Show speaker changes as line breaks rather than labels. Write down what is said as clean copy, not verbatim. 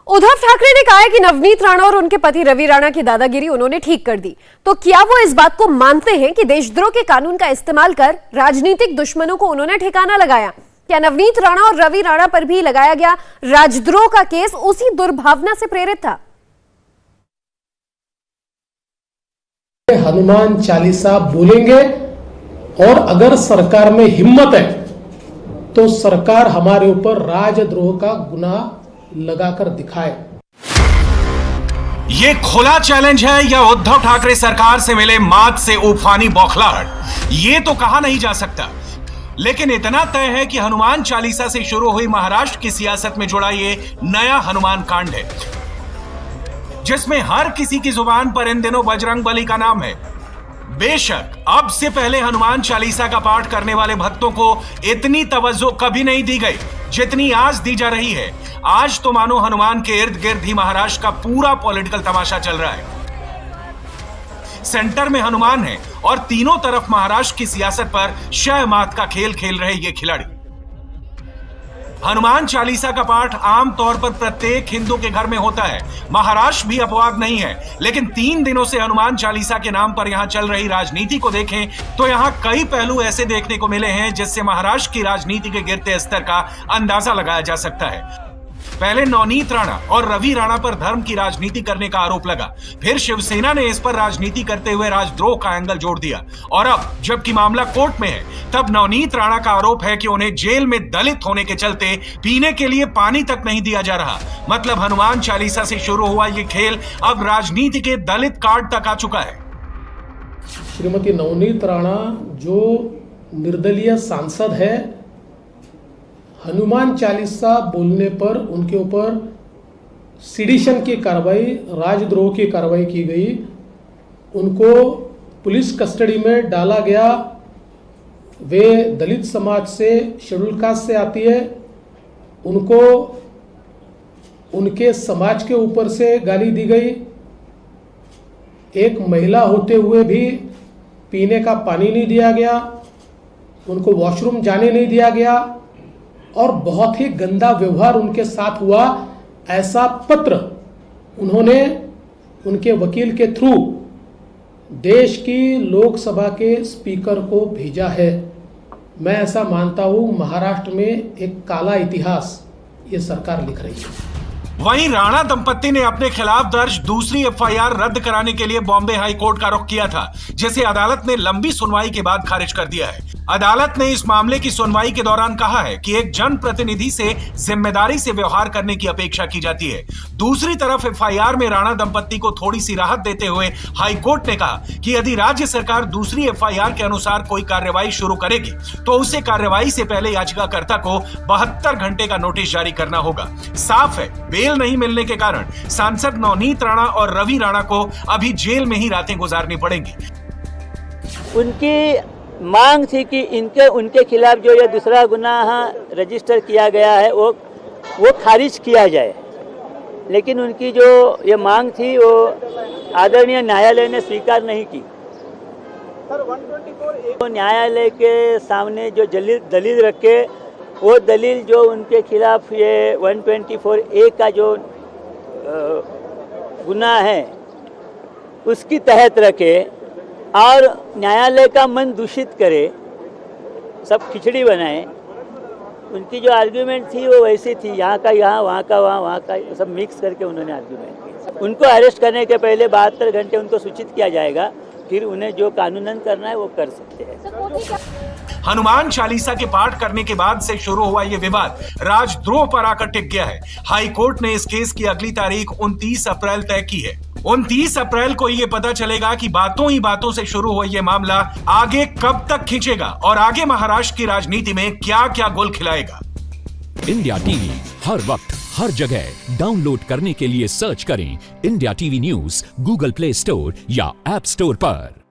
उद्धव ठाकरे ने कहा है कि नवनीत राणा और उनके पति रवि राणा की दादागिरी उन्होंने ठीक कर दी। तो क्या वो इस बात को मानते हैं कि देशद्रोह के कानून का इस्तेमाल कर राजनीतिक दुश्मनों को उन्होंने ठिकाना लगाया? क्या नवनीत राणा और रवि राणा पर भी लगाया गया राजद्रोह का केस उसी दुर्भावना से प्रेरित था?
हनुमान चालीसा बोलेंगे और अगर सरकार में हिम्मत है तो सरकार हमारे ऊपर राजद्रोह का गुनाह लगाकर दिखाए।
ये खुला चैलेंज है या उद्धव ठाकरे सरकार से मिले मात से उफानी बौखलाहट, ये तो कहा नहीं जा सकता। लेकिन इतना तय है कि हनुमान चालीसा से शुरू हुई महाराष्ट्र की सियासत में जुड़ा ये नया हनुमान कांड है, जिसमें हर किसी की जुबान पर इन दिनों बजरंग बली का नाम है। बेशक अब से पहले हनुमान चालीसा का पाठ करने वाले भक्तों को इतनी तवज्जो कभी नहीं दी गई जितनी आज दी जा रही है। आज तो मानो हनुमान के इर्द गिर्द ही महाराष्ट्र का पूरा पॉलिटिकल तमाशा चल रहा है। सेंटर में हनुमान है और तीनों तरफ महाराष्ट्र की सियासत पर शह मात का खेल खेल रहे ये खिलाड़ी। हनुमान चालीसा का पाठ आमतौर पर प्रत्येक हिंदू के घर में होता है, महाराष्ट्र भी अपवाद नहीं है। लेकिन 3 दिनों से हनुमान चालीसा के नाम पर यहां चल रही राजनीति को देखें तो यहां कई पहलू ऐसे देखने को मिले हैं जिससे महाराष्ट्र की राजनीति के गिरते स्तर का अंदाजा लगाया जा सकता है। पहले नवनीत राणा और रवि राणा पर धर्म की राजनीति करने का आरोप लगा, फिर शिवसेना ने इस पर राजनीति करते हुए राजद्रोह का एंगल जोड़ दिया, और अब जबकि मामला कोर्ट में है तब नवनीत राणा का आरोप है कि उन्हें जेल में दलित होने के चलते पीने के लिए पानी तक नहीं दिया जा रहा। मतलब हनुमान चालीसा से शुरू हुआ ये खेल अब राजनीति के दलित कार्ड तक आ चुका है।
श्रीमती नवनीत राणा जो निर्दलीय सांसद है, हनुमान चालीसा बोलने पर उनके ऊपर सिडिशन की कार्रवाई, राजद्रोह की कार्रवाई की गई। उनको पुलिस कस्टडी में डाला गया। वे दलित समाज से, शेड्यूल कास्ट से आती है। उनको उनके समाज के ऊपर से गाली दी गई। एक महिला होते हुए भी पीने का पानी नहीं दिया गया, उनको वॉशरूम जाने नहीं दिया गया और बहुत ही गंदा व्यवहार उनके साथ हुआ। ऐसा पत्र उन्होंने उनके वकील के थ्रू देश की लोकसभा के स्पीकर को भेजा है। मैं ऐसा मानता हूं महाराष्ट्र में एक काला इतिहास ये सरकार लिख रही है।
वहीं राणा दंपत्ति ने अपने खिलाफ दर्ज दूसरी एफआईआर रद्द कराने के लिए बॉम्बे हाई कोर्ट का रुख किया था, जिसे अदालत ने लंबी सुनवाई के बाद खारिज कर दिया है। अदालत ने इस मामले की सुनवाई के दौरान कहा है कि एक जनप्रतिनिधि से जिम्मेदारी से व्यवहार करने की अपेक्षा की जाती है। दूसरी तरफ एफआईआर में राणा दंपत्ति को थोड़ी सी राहत देते हुए हाई कोर्ट ने कहा कि यदि राज्य सरकार दूसरी एफआईआर के अनुसार कोई कार्रवाई शुरू करेगी तो उसे कार्रवाई से पहले याचिकाकर्ता को 72 घंटे का नोटिस जारी करना होगा। साफ है, बेल नहीं मिलने के कारण सांसद नवनीत राणा और रवि राणा को अभी जेल में ही रातें गुजारनी पड़ेंगी।
उनकी मांग थी कि उनके खिलाफ जो ये दूसरा गुनाह रजिस्टर किया गया है वो खारिज किया जाए, लेकिन उनकी जो ये मांग थी वो आदरणीय न्यायालय ने स्वीकार नहीं की। तो न्यायालय के सामने जो दलील रखे, वो दलील जो उनके खिलाफ ये 124A का जो गुनाह है उसकी तहत रखे और न्यायालय का मन दूषित करे, सब खिचड़ी बनाए। उनकी जो आर्ग्यूमेंट थी वो वैसी थी, यहाँ का यहाँ, वहाँ का वहाँ, वहाँ का सब मिक्स करके उन्होंने आर्ग्यूमेंट की। उनको अरेस्ट करने के पहले 72 घंटे उनको सूचित किया जाएगा, फिर उन्हें जो कानूनन करना है वो कर सकते हैं।
हनुमान चालीसा के पाठ करने के बाद से शुरू हुआ ये विवाद राजद्रोह पर आकर टिक गया है। हाई कोर्ट ने इस केस की अगली तारीख 29 अप्रैल तय की है। 29 अप्रैल को ये पता चलेगा कि बातों ही बातों से शुरू हुआ ये मामला आगे कब तक खींचेगा और आगे महाराष्ट्र की राजनीति में क्या क्या गुल खिलाएगा।
इंडिया टीवी हर वक्त हर जगह डाउनलोड करने के लिए सर्च करें India TV news Google play store या ऐप स्टोर पर।